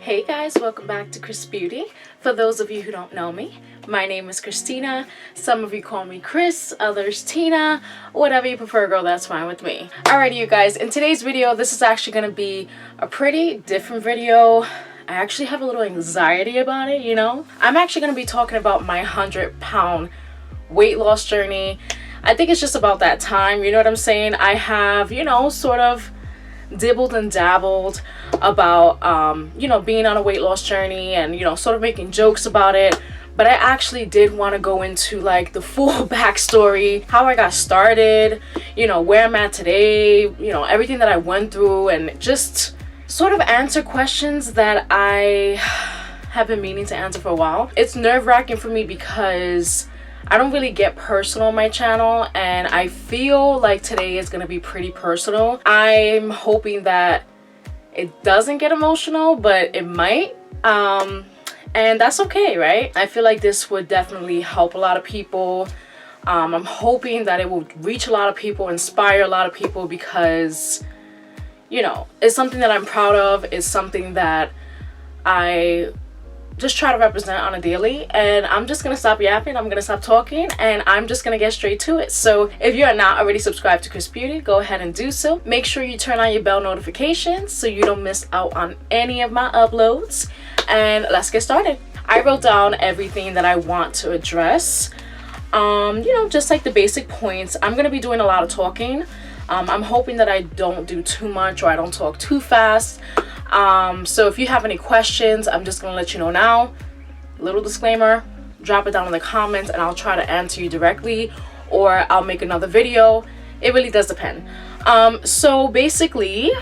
Hey guys, welcome back to Krissbeauty. For those of you who don't know me, my name is Christina. Some of you call me Chris, others Tina. Whatever you prefer, girl, that's fine with me. Alrighty, you guys, in today's video, this is actually going to be a pretty different video. I actually have a little anxiety about it, you know? I'm actually going to be talking about my 100-pound weight loss journey. I think it's just about that time, you know what I'm saying? I have, you know, sort of dibbled and dabbled about you know, being on a weight loss journey and, you know, sort of making jokes about it, but I actually did want to go into like the full backstory, how I got started, you know, where I'm at today, you know, everything that I went through, and just sort of answer questions that I have been meaning to answer for a while. It's nerve-wracking for me because I don't really get personal on my channel, and I feel like today is going to be pretty personal. I'm hoping that it doesn't get emotional, but it might. And that's okay, right? I feel like this would definitely help a lot of people. I'm hoping that it will reach a lot of people, inspire a lot of people, because, you know, it's something that I'm proud of. It's something that I just try to represent on a daily, and I'm just gonna stop yapping, I'm gonna stop talking, and I'm just gonna get straight to it. So if you are not already subscribed to Krissbeauty, go ahead and do so. Make sure you turn on your bell notifications so you don't miss out on any of my uploads, and let's get started. I wrote down everything that I want to address, you know, just like the basic points. I'm gonna be doing a lot of talking. I'm hoping that I don't do too much or I don't talk too fast. So if you have any questions, I'm just gonna let you know now. Little disclaimer, drop it down in the comments and I'll try to answer you directly, or I'll make another video. It really does depend. So basically,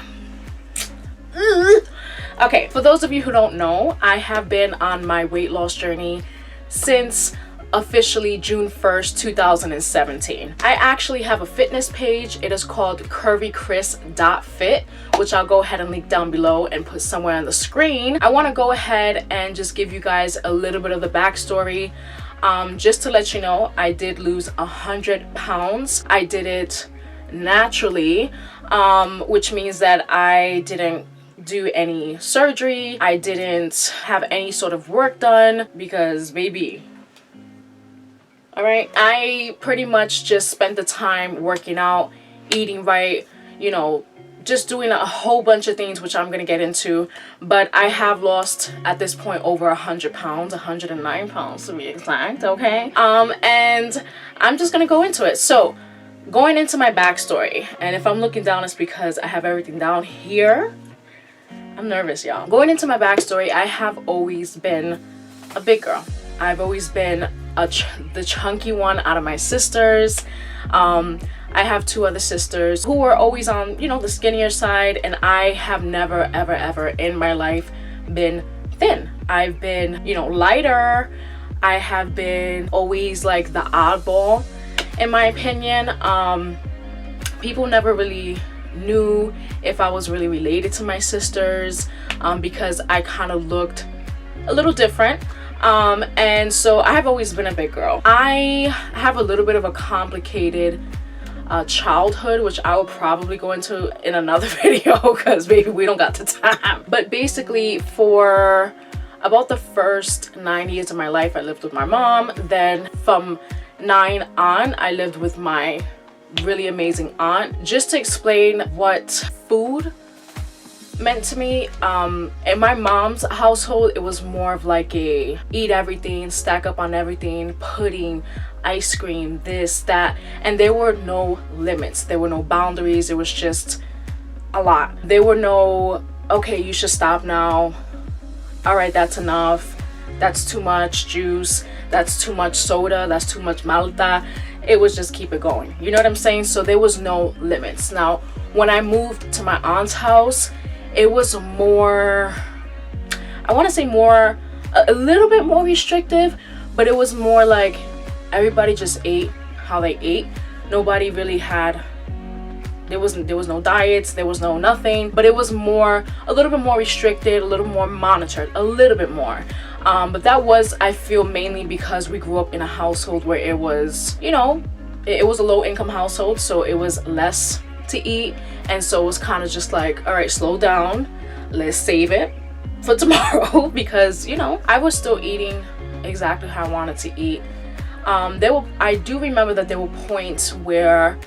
okay, for those of you who don't know, I have been on my weight loss journey since officially June 1st, 2017. I actually have a fitness page. It is called curvychris.fit, which I'll go ahead and link down below and put somewhere on the screen. I want to go ahead and just give you guys a little bit of the backstory. Just to let you know, I did lose 100 pounds. I did it naturally, which means that I didn't do any surgery. I didn't have any sort of work done because, baby, all right, I pretty much just spent the time working out, eating right, you know, just doing a whole bunch of things, which I'm going to get into. But I have lost at this point over 100 pounds, 109 pounds to be exact, okay? And I'm just going to go into it. So going into my backstory, and if I'm looking down, it's because I have everything down here. I'm nervous, y'all. Going into my backstory, I have always been a big girl. I've always been the chunky one out of my sisters. I have two other sisters who were always on, you know, the skinnier side, and I have never ever in my life been thin. I've been, you know, lighter. I have been always like the oddball, in my opinion. People never really knew if I was really related to my sisters, because I kind of looked a little different. And so I have always been a big girl. I have a little bit of a complicated childhood, which I will probably go into in another video because maybe we don't got the time. But basically, for about the first 9 years of my life, I lived with my mom. Then from 9 on, I lived with my really amazing aunt. Just to explain what food meant to me, in my mom's household, it was more of like a eat everything, stack up on everything, pudding, ice cream, this, that, and there were no limits, there were no boundaries. It was just a lot. There were no, okay, you should stop now, all right, that's enough, that's too much juice, that's too much soda, that's too much malta. It was just keep it going, you know what I'm saying? So there was no limits. Now when I moved to my aunt's house, it was more, I want to say more, a little bit more restrictive, but it was more like everybody just ate how they ate. Nobody really had, there was no diets, there was no nothing, but it was more, a little bit more restricted, a little more monitored, a little bit more. But that was, I feel, mainly because we grew up in a household where it was, you know, it was a low income household, so it was less to eat, and so it was kind of just like, all right, slow down, let's save it, for tomorrow because, you know, I was still eating exactly how I wanted to eat. I do remember that there were points where,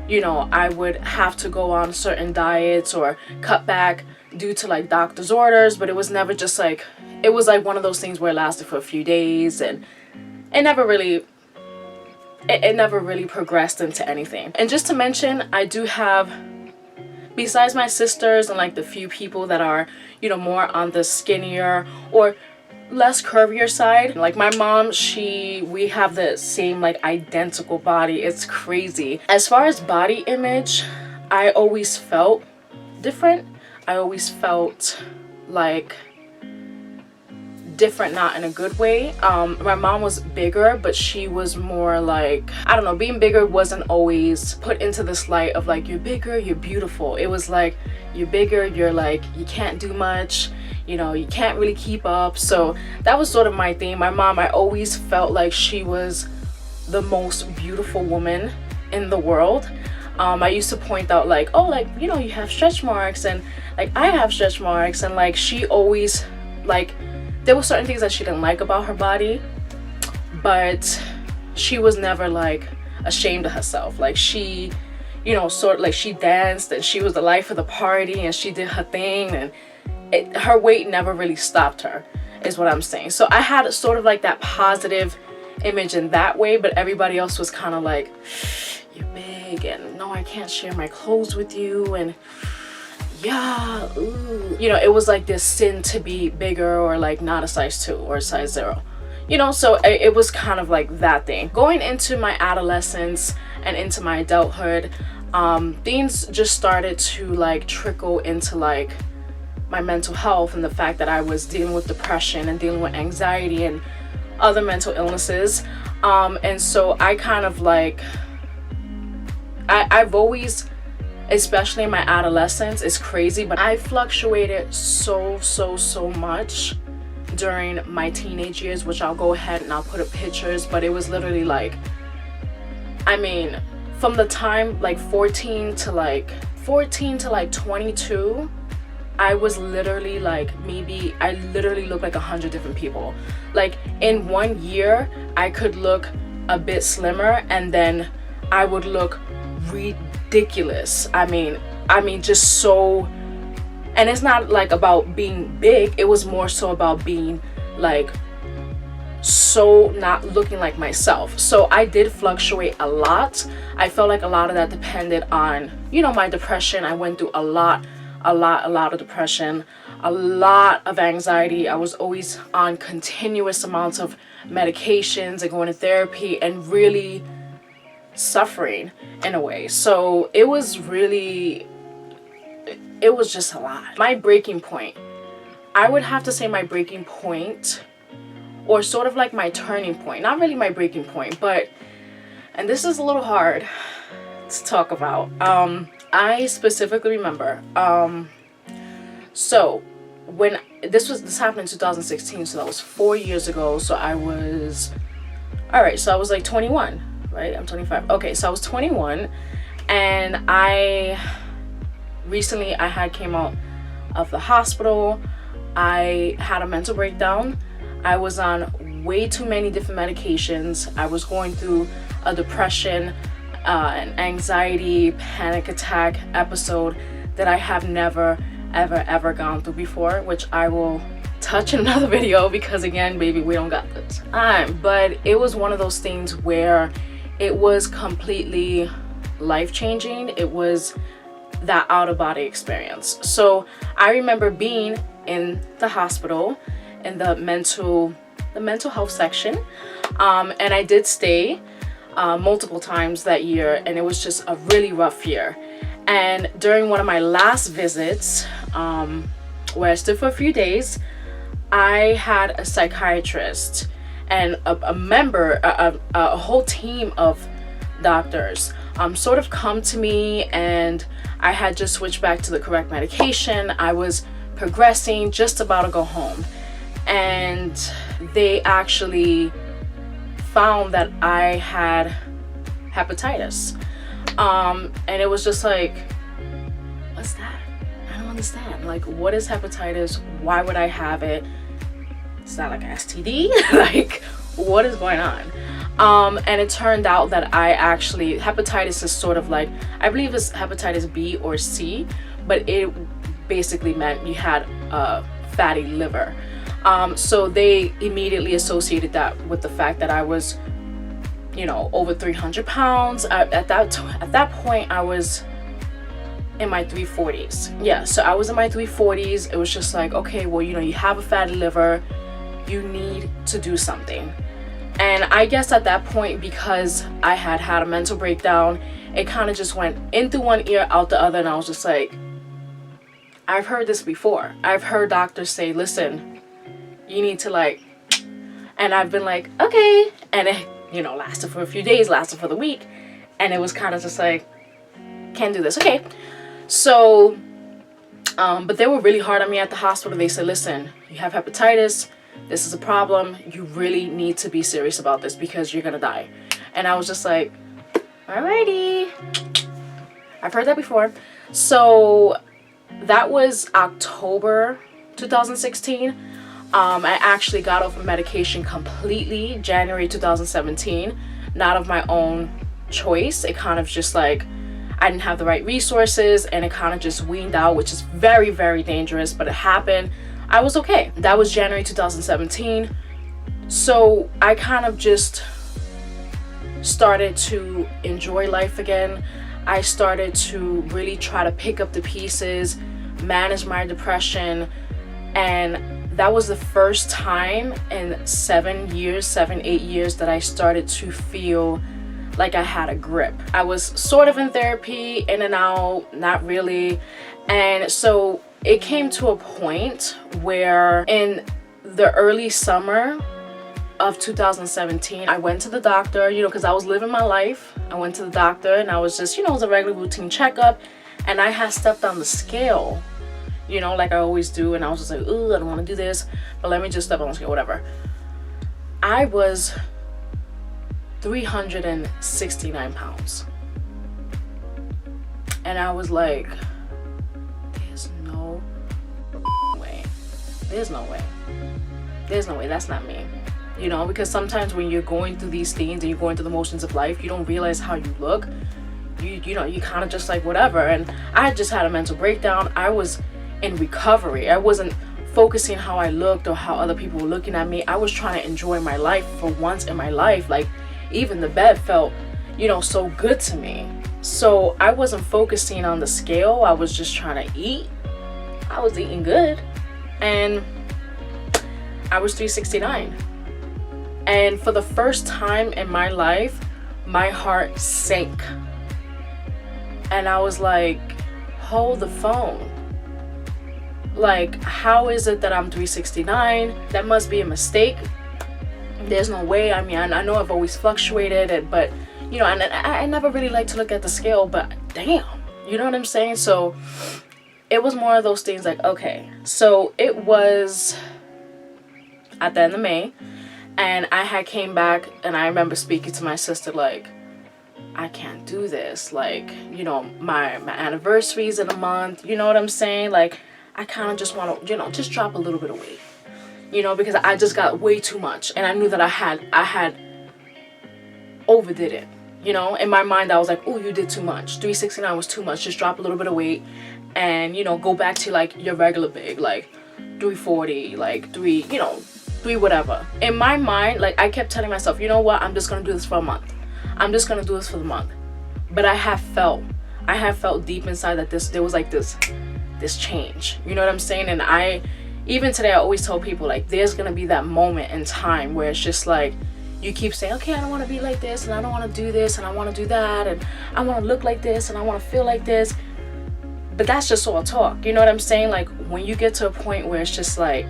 you know, I would have to go on certain diets or cut back due to like doctor's orders, but it was never just like, it was like one of those things where it lasted for a few days and it never really progressed into anything. And just to mention, I do have, besides my sisters and like the few people that are, you know, more on the skinnier or less curvier side, like my mom, we have the same like identical body. It's crazy. As far as body image, I always felt different. I always felt like different, not in a good way. My mom was bigger, but she was more like, I don't know, being bigger wasn't always put into this light of like, you're bigger, you're beautiful. It was like, you're bigger, you're like, you can't do much, you know, you can't really keep up. So that was sort of my thing. My mom, I always felt like she was the most beautiful woman in the world. I used to point out like, oh, like, you know, you have stretch marks, and like I have stretch marks, and like she always, like, there were certain things that she didn't like about her body, but she was never like ashamed of herself. Like she, you know, sort of like she danced and she was the life of the party and she did her thing, and her weight never really stopped her, is what I'm saying. So I had sort of like that positive image in that way, but everybody else was kind of like, you're big, and no, I can't share my clothes with you, and yeah, ooh. You know, it was like this sin to be bigger or like not a size 2 or a size 0, you know. So it was kind of like that thing. Going into my adolescence and into my adulthood, things just started to like trickle into like my mental health, and the fact that I was dealing with depression and dealing with anxiety and other mental illnesses. And so I kind of like, I've always, especially in my adolescence, it's crazy, but I fluctuated so much during my teenage years, which I'll go ahead and I'll put up pictures, but it was literally like, I mean, from the time like 14 to like 22, I was literally like, maybe I literally looked like 100 different people. Like in 1 year, I could look a bit slimmer, and then I would look ridiculous. I mean just so, and it's not like about being big, it was more so about being like so not looking like myself. So I did fluctuate a lot. I felt like a lot of that depended on, you know, my depression. I went through a lot of depression, a lot of anxiety. I was always on continuous amounts of medications and going to therapy and really suffering in a way. So it was just a lot. My breaking point, I would have to say my breaking point, or sort of like my turning point, not really my breaking point, but, and this is a little hard to talk about. I specifically remember, so when this happened in 2016, so that was 4 years ago. So I was like 21, right? I'm 25. Okay, so I was 21, and I had came out of the hospital. I had a mental breakdown. I was on way too many different medications. I was going through a depression, an anxiety, panic attack episode that I have never, ever gone through before, which I will touch in another video because, again, baby, we don't got the time. But it was one of those things where it was completely life-changing. It was that out-of-body experience. So I remember being in the hospital in the mental health section, and I did stay multiple times that year, and it was just a really rough year. And during one of my last visits, where I stood for a few days, I had a psychiatrist and a whole team of doctors sort of come to me, and I had just switched back to the correct medication. I was progressing, just about to go home, and they actually found that I had hepatitis. And it was just like, what's that? I don't understand. Like, what is hepatitis? Why would I have it? It's not like an STD. Like, what is going on? And it turned out that I actually, hepatitis is sort of like, I believe it's hepatitis B or C, but it basically meant you had a fatty liver. So they immediately associated that with the fact that I was, you know, over 300 pounds. At that point, I was in my 340s. Yeah, so I was in my 340s. It was just like, okay, well, you know, you have a fatty liver, you need to do something. And I guess at that point, because I had a mental breakdown, it kind of just went in through one ear, out the other, and I was just like, I've heard this before. I've heard doctors say, listen, you need to like, and I've been like, okay. And it, you know, lasted for a few days, lasted for the week, and it was kind of just like, can't do this, okay. So, but they were really hard on me at the hospital. They said, listen, you have hepatitis. This is a problem. You really need to be serious about this because you're gonna die. And I was just like, alrighty. I've heard that before. So that was October 2016. I actually got off of medication completely January 2017. Not of my own choice. It kind of just like, I didn't have the right resources and it kind of just weaned out, which is very, very dangerous, but it happened. I was okay. That was January 2017. So I kind of just started to enjoy life again. I started to really try to pick up the pieces, manage my depression. And that was the first time in 7, 8 years that I started to feel like I had a grip. I was sort of in therapy, in and out, not really. And so it came to a point where in the early summer of 2017, I went to the doctor, you know, because I was living my life. I went to the doctor and I was just, you know, it was a regular routine checkup. And I had stepped on the scale, you know, like I always do. And I was just like, ooh, I don't want to do this, but let me just step on the scale, whatever. I was 369 pounds. And I was like, there's no way, that's not me, you know, because sometimes when you're going through these things and you're going through the motions of life, you don't realize how you look. You know, you kind of just like whatever. And I just had a mental breakdown. I was in recovery. I wasn't focusing how I looked or how other people were looking at me. I was trying to enjoy my life for once in my life. Like, even the bed felt, you know, so good to me. So I wasn't focusing on the scale. I was just trying to eat. I was eating good. And I was 369. And for the first time in my life, my heart sank. And I was like, hold the phone. Like, how is it that I'm 369? That must be a mistake. There's no way. I mean, I know I've always fluctuated, but, you know, and I never really like to look at the scale, but damn, you know what I'm saying? So it was more of those things like, okay. So it was at the end of May, and I had came back, and I remember speaking to my sister like, I can't do this. Like, you know, my anniversary's in a month, you know what I'm saying? Like, I kind of just want to, you know, just drop a little bit of weight, you know, because I just got way too much, and I knew that I had overdid it, you know. In my mind, I was like, oh, you did too much. 369 was too much. Just drop a little bit of weight, and, you know, go back to like your regular big, like 340, like 3, you know, 3 whatever. In my mind, like, I kept telling myself, you know what, I'm just gonna do this for a month. I'm just gonna do this for the month. But I have felt deep inside that there was like this change, you know what I'm saying? And even today, I always tell people, like, there's gonna be that moment in time where it's just like, you keep saying, okay, I don't want to be like this, and I don't want to do this, and I want to do that, and I want to look like this, and I want to feel like this. But that's just all talk, you know what I'm saying? Like, when you get to a point where it's just like,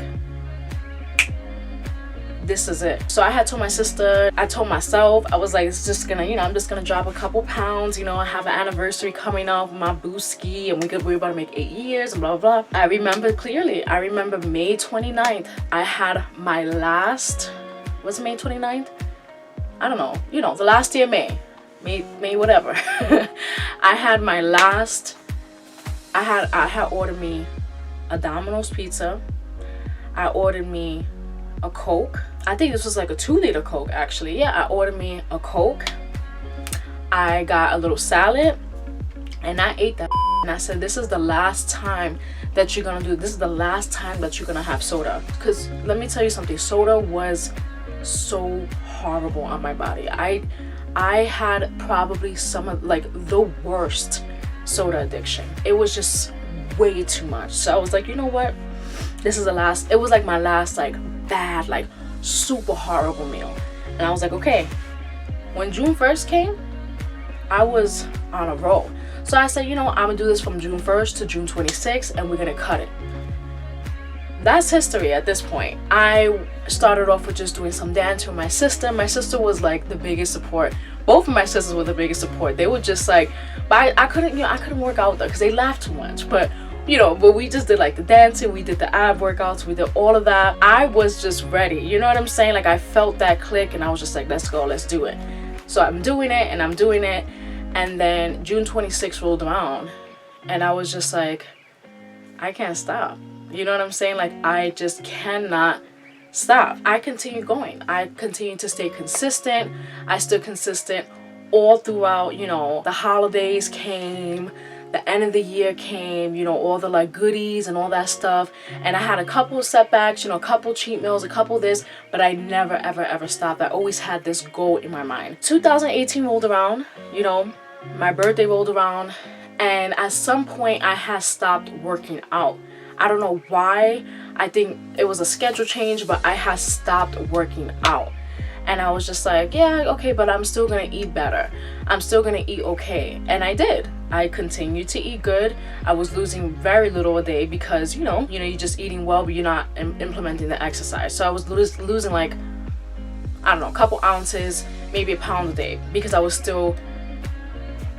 this is it. So I had told my sister, I told myself, I was like, it's just gonna, you know, I'm just gonna drop a couple pounds, you know, I have an anniversary coming up, my booski, and we're about to make 8 years, and blah, blah, blah. I remember clearly, I remember May 29th, I had my last, was it May 29th? I don't know, you know, the last day of May whatever. I had my last, I had ordered me a Domino's pizza. I ordered me a Coke. I think this was like a 2-liter Coke actually. Yeah, I ordered me a Coke. I got a little salad and I ate that and I said, this is the last time that you're gonna do this. Is the last time that you're gonna have soda. Because let me tell you something, soda was so horrible on my body. I had probably some of like the worst soda addiction. It was just way too much. So I was like, you know what, this is the last. It was like my last like bad, like super horrible meal. And I was like, okay. When June 1st came, I was on a roll. So I said, you know, I'm gonna do this from June 1st to June 26th and we're gonna cut it. That's history at this point. I started off with just doing some dance with my sister. My sister was like the biggest support. Both of my sisters were the biggest support. They were just like, but I couldn't, you know, I couldn't work out with them because they laughed too much. But you know, but we just did like the dancing, we did the ab workouts, we did all of that. I was just ready, you know what I'm saying? Like I felt that click and I was just like, let's go, let's do it. So I'm doing it and I'm doing it. And then June 26th rolled around and I was just like, I can't stop. You know what I'm saying? Like I just cannot stop. I continue going. I continue to stay consistent. I stood consistent all throughout, you know, the holidays came, the end of the year came, you know, all the like goodies and all that stuff. And I had a couple of setbacks, you know, a couple cheat meals, a couple of this, but I never, ever, ever stopped. I always had this goal in my mind. 2018 rolled around, you know, my birthday rolled around, and at some point I had stopped working out. I don't know why. I think it was a schedule change, but I had stopped working out. And I was just like, yeah, okay, but I'm still gonna eat better. I'm still gonna eat okay. And I did. I continued to eat good. I was losing very little a day because, you know, you're just eating well, but you're not implementing the exercise. So I was losing like, I don't know, a couple ounces, maybe a pound a day, because I was still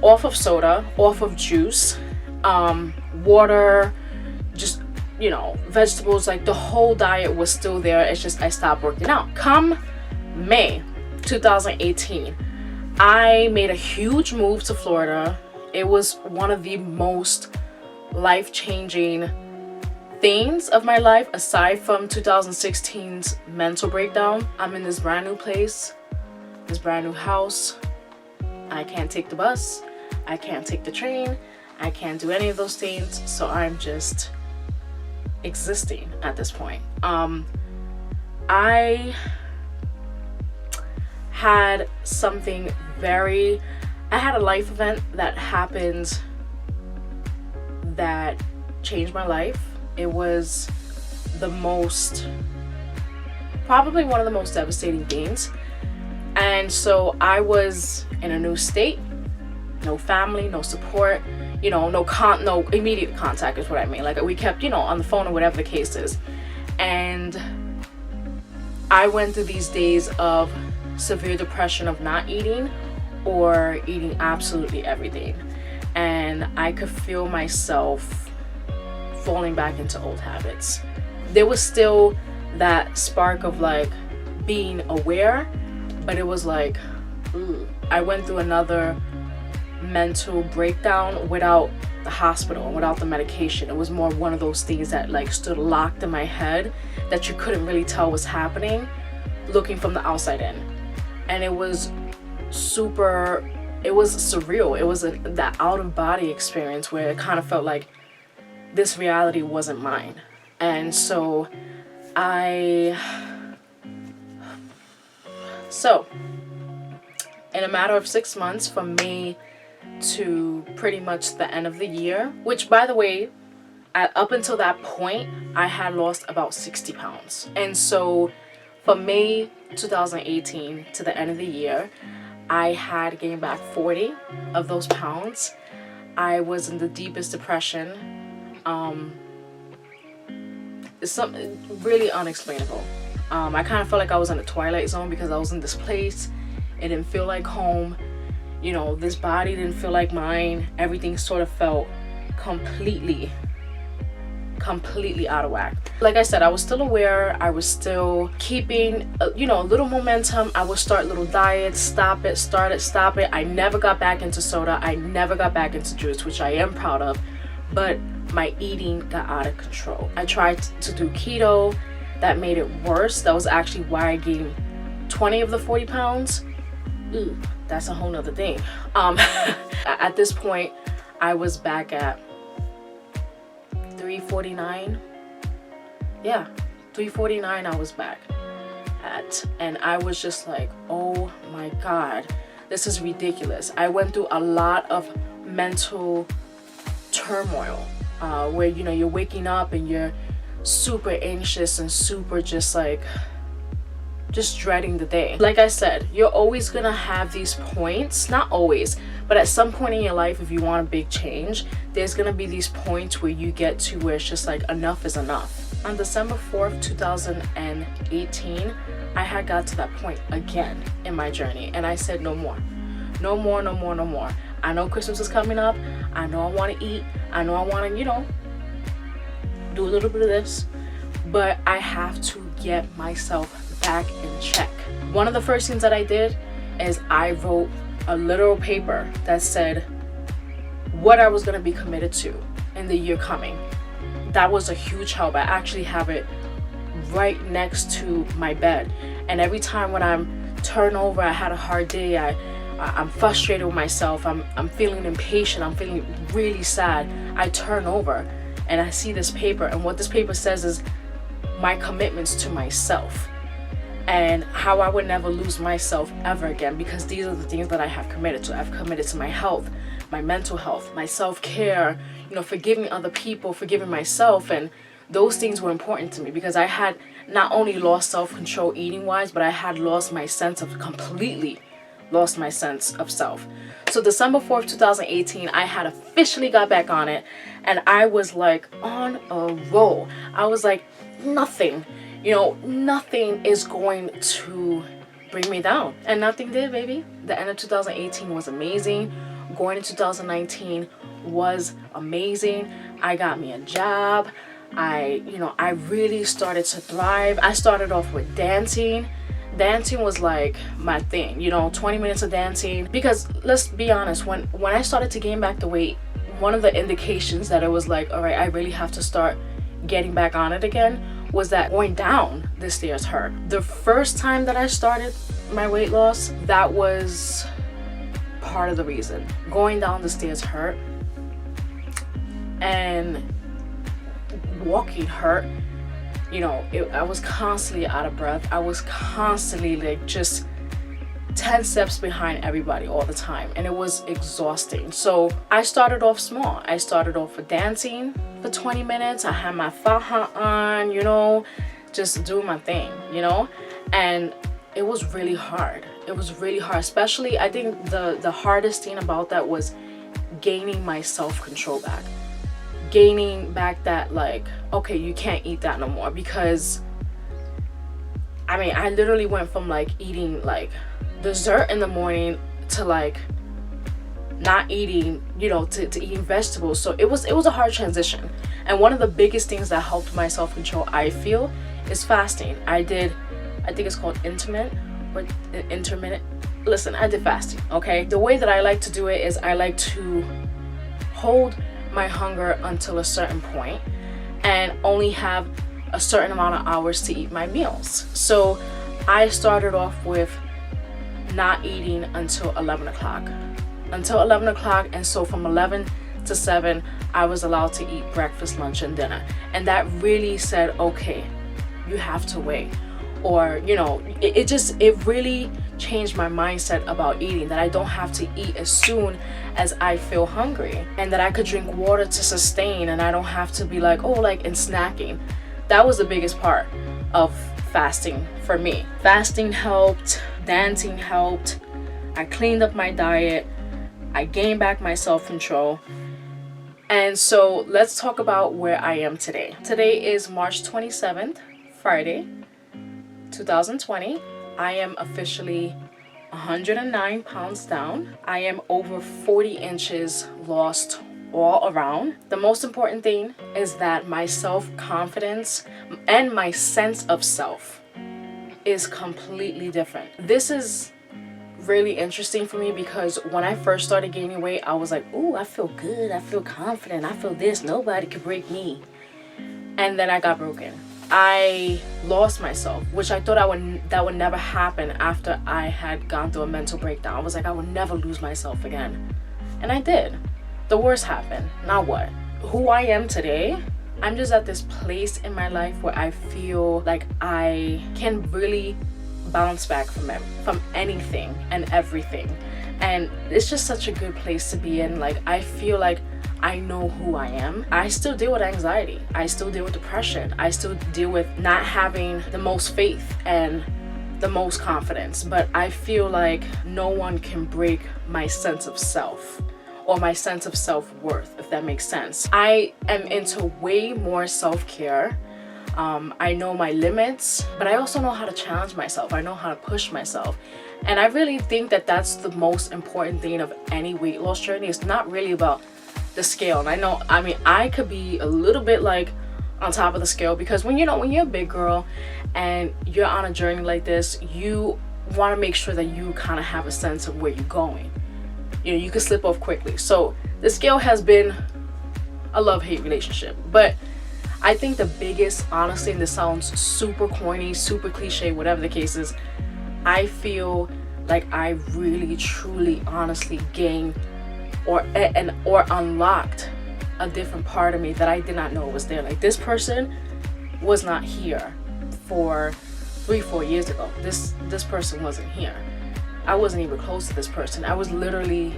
off of soda, off of juice, water, just, you know, vegetables, like the whole diet was still there. It's just I stopped working out. Come May 2018, I made a huge move to Florida. It was one of the most life-changing things of my life aside from 2016's mental breakdown. I'm in this brand new place, this brand new house. I can't take the bus, I can't take the train, I can't do any of those things, so I'm just existing at this point. I had something I had a life event that happened that changed my life. It was probably one of the most devastating things. And so I was in a new state, no family, no support, you know, no immediate contact is what I mean. Like we kept, you know, on the phone or whatever the case is. And I went through these days of severe depression of not eating or eating absolutely everything. And I could feel myself falling back into old habits. There was still that spark of like being aware, but it was like, I went through another mental breakdown without the hospital, without the medication. It was more one of those things that like stood locked in my head that you couldn't really tell was happening looking from the outside in. And it was surreal. It was that out of body experience where it kind of felt like this reality wasn't mine. And so in a matter of 6 months, from May to pretty much the end of the year, which by the way, up until that point, I had lost about 60 pounds. And so from May 2018 to the end of the year, I had gained back 40 of those pounds. I was in the deepest depression. It's something really unexplainable. I kind of felt like I was in a twilight zone because I was in this place. It didn't feel like home. You know, this body didn't feel like mine. Everything sort of felt completely out of whack. Like I said, I was still aware. I was still keeping, you know, a little momentum. I would start little diets, stop it, start it, stop it. I never got back into soda. I never got back into juice, which I am proud of. But my eating got out of control. I tried to do keto. That made it worse. That was actually why I gained 20 of the 40 pounds. Ooh, that's a whole nother thing. At this point, I was back at 349. Yeah, 349 I was back at. And I was just like, oh my God, this is ridiculous. I went through a lot of mental turmoil where, you know, you're waking up and you're super anxious and super just dreading the day. Like I said, you're always gonna have these points, not always, but at some point in your life, if you want a big change, there's gonna be these points where you get to where it's just like enough is enough. On December 4th, 2018, I had got to that point again in my journey, and I said no more. No more, no more, no more. I know Christmas is coming up. I know I want to eat. I know I want to, you know, do a little bit of this, but I have to get myself back in check. One of the first things that I did is I wrote a literal paper that said what I was going to be committed to in the year coming. That was a huge help. I actually have it right next to my bed, and every time when I'm turned over, I had a hard day, I'm frustrated with myself, I'm feeling impatient, I'm feeling really sad, I turn over and I see this paper, and what this paper says is my commitments to myself and how I would never lose myself ever again, because these are the things that I have committed to. I've committed to my health, my mental health, my self-care, you know, forgiving other people, forgiving myself, and those things were important to me because I had not only lost self-control eating wise, but I had completely lost my sense of self. So December 4th, 2018, I had officially got back on it, and I was like on a roll. I was like, nothing is going to bring me down. And nothing did, baby. The end of 2018 was amazing. Going into 2019 was amazing. I got me a job. I really started to thrive. I started off with dancing. Dancing was like my thing, 20 minutes of dancing. Because let's be honest, when I started to gain back the weight, one of the indications that it was like, all right, I really have to start getting back on it again, was that going down the stairs hurt. The first time that I started my weight loss, that was part of the reason. Going down the stairs hurt, and walking hurt. I was constantly out of breath. I was constantly like just 10 steps behind everybody all the time, and it was exhausting. So I started off small. I started off with dancing for 20 minutes. I had my faja on, just doing my thing, and it was really hard. It was really hard, especially I think the hardest thing about that was gaining my self-control back. Gaining back that, like, okay, you can't eat that no more, because I literally went from like eating like dessert in the morning to like not eating, to eating vegetables. So it was a hard transition. And one of the biggest things that helped my self-control, I feel, is fasting. I think it's called intermittent. Listen, I did fasting, okay? The way that I like to do it is I like to hold my hunger until a certain point and only have a certain amount of hours to eat my meals. So I started off with not eating until 11 o'clock. And so from 11 to 7, I was allowed to eat breakfast, lunch, and dinner. And that really said, okay, you have to wait. Or, it really changed my mindset about eating, that I don't have to eat as soon as I feel hungry, and that I could drink water to sustain, and I don't have to be like, and snacking. That was the biggest part of fasting for me. Fasting helped, dancing helped, I cleaned up my diet, I gained back my self-control. And so let's talk about where I am today. Today is March 27th, Friday, 2020. I am officially 109 pounds down. I am over 40 inches lost all around. The most important thing is that my self-confidence and my sense of self is completely different. This is really interesting for me because when I first started gaining weight, I was like, ooh, I feel good, I feel confident, I feel this, nobody could break me. And then I got broken. I lost myself, which I thought that would never happen after I had gone through a mental breakdown. I was like, I would never lose myself again. And I did. The worst happened. Now what? Who I am today, I'm just at this place in my life where I feel like I can really bounce back from anything and everything. And it's just such a good place to be in. Like, I feel like I know who I am. I still deal with anxiety. I still deal with depression. I still deal with not having the most faith and the most confidence. But I feel like no one can break my sense of self or my sense of self-worth, if that makes sense. I am into way more self-care. I know my limits, but I also know how to challenge myself. I know how to push myself. And I really think that that's the most important thing of any weight loss journey. It's not really about the scale. And I could be a little bit like on top of the scale because when you're a big girl and you're on a journey like this, you want to make sure that you kind of have a sense of where you're going. You can slip off quickly. So the scale has been a love-hate relationship. But I think the biggest, honestly, and this sounds super corny, super cliche, whatever the case is, I feel like I really, truly, honestly gained or unlocked a different part of me that I did not know was there. Like, this person was not here for 3-4 years ago. This person wasn't here. I wasn't even close to this person. I was literally,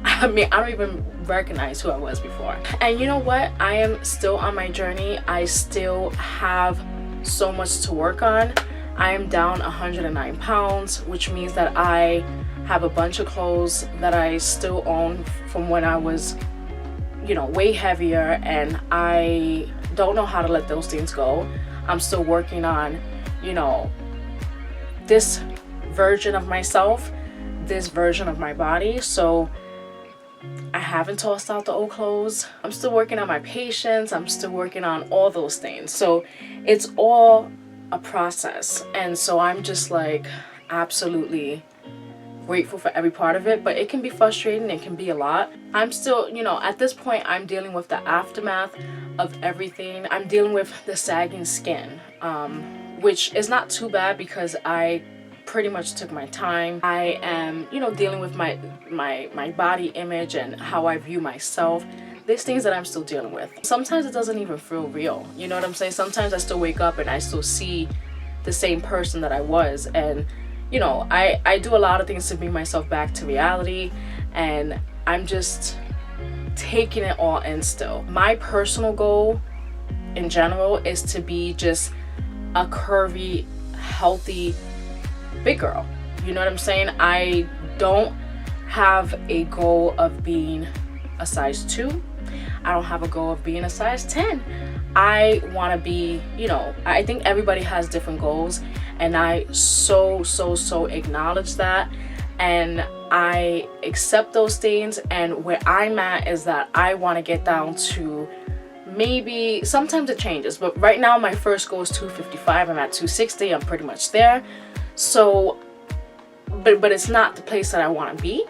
I don't even recognize who I was before. And you know what? I am still on my journey. I still have so much to work on. I am down 109 pounds, which means that I have a bunch of clothes that I still own from when I was, way heavier, and I don't know how to let those things go. I'm still working on, this version of myself, this version of my body. So I haven't tossed out the old clothes. I'm still working on my patience. I'm still working on all those things. So it's all a process. And so I'm just like absolutely grateful for every part of it, but it can be frustrating. It can be a lot. I'm still, at this point, I'm dealing with the aftermath of everything. I'm dealing with the sagging skin, which is not too bad because I pretty much took my time. I am, dealing with my body image and how I view myself. There's things that I'm still dealing with. Sometimes it doesn't even feel real. You know what I'm saying? Sometimes I still wake up and I still see the same person that I was. And, I do a lot of things to bring myself back to reality. And I'm just taking it all in still. My personal goal in general is to be just a curvy, healthy, big girl. You know what I'm saying? I don't have a goal of being a size 2. I don't have a goal of being a size 10. I want to be, I think everybody has different goals, and I so acknowledge that, and I accept those things. And where I'm at is that I want to get down to, maybe sometimes it changes, but right now my first goal is 255. I'm at 260. I'm pretty much there. So, but it's not the place that I want to be.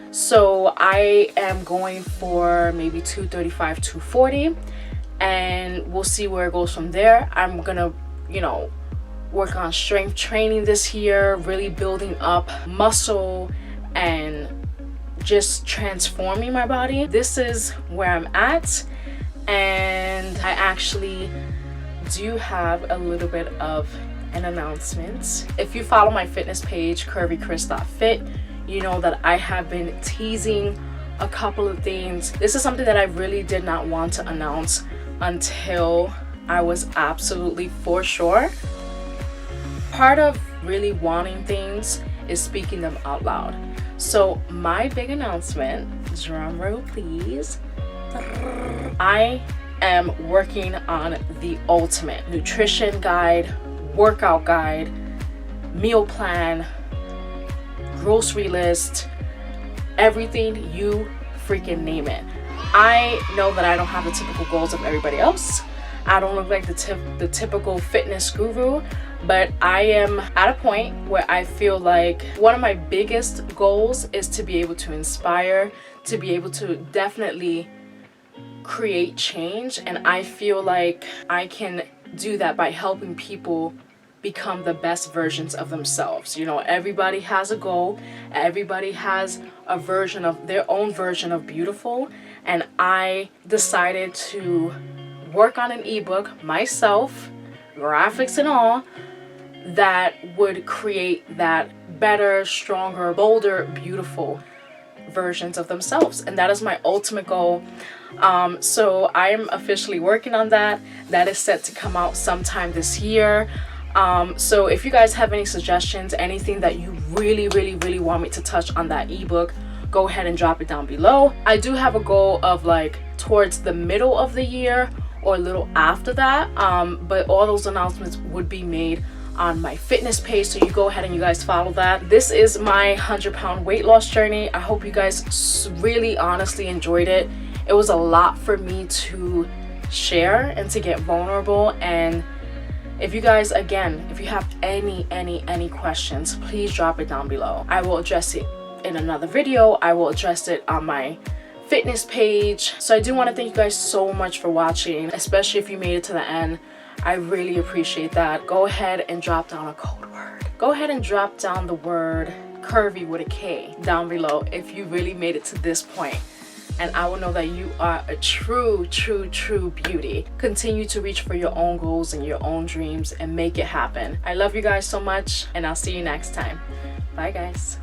So I am going for maybe 235, 240, and we'll see where it goes from there. I'm gonna, work on strength training this year, really building up muscle and just transforming my body. This is where I'm at, and I actually do have a little bit of an announcement. If you follow my fitness page, Krissbeauty, you know that I have been teasing a couple of things. This is something that I really did not want to announce until I was absolutely for sure. Part of really wanting things is speaking them out loud. So my big announcement, drum roll please, I am working on the ultimate nutrition guide, workout guide, meal plan, grocery list, everything you freaking name it. I know that I don't have the typical goals of everybody else. I don't look like the typical fitness guru, But I am at a point where I feel like one of my biggest goals is to be able to inspire, to be able to definitely create change. And I feel like I can do that by helping people become the best versions of themselves. You know, everybody has a goal, everybody has a version of their own version of beautiful, and I decided to work on an ebook myself, graphics and all, that would create that better, stronger, bolder, beautiful versions of themselves. And that is my ultimate goal. So I'm officially working on that. That is set to come out sometime this year. So if you guys have any suggestions, anything that you really want me to touch on that ebook, go ahead and drop it down below. I do have a goal of like towards the middle of the year or a little after that, but all those announcements would be made on my fitness page, so you go ahead and you guys follow that. This is my 100-pound weight loss journey. I hope you guys really honestly enjoyed it. It was a lot for me to share and to get vulnerable. And if you guys, again, if you have any questions, please drop it down below. I will address it in another video. I will address it on my fitness page. So I do want to thank you guys so much for watching, especially if you made it to the end. I really appreciate that. Go ahead and drop down a code word. Go ahead and drop down the word curvy with a K down below if you really made it to this point. And I will know that you are a true beauty. Continue to reach for your own goals and your own dreams and make it happen. I love you guys so much, and I'll see you next time. Bye guys.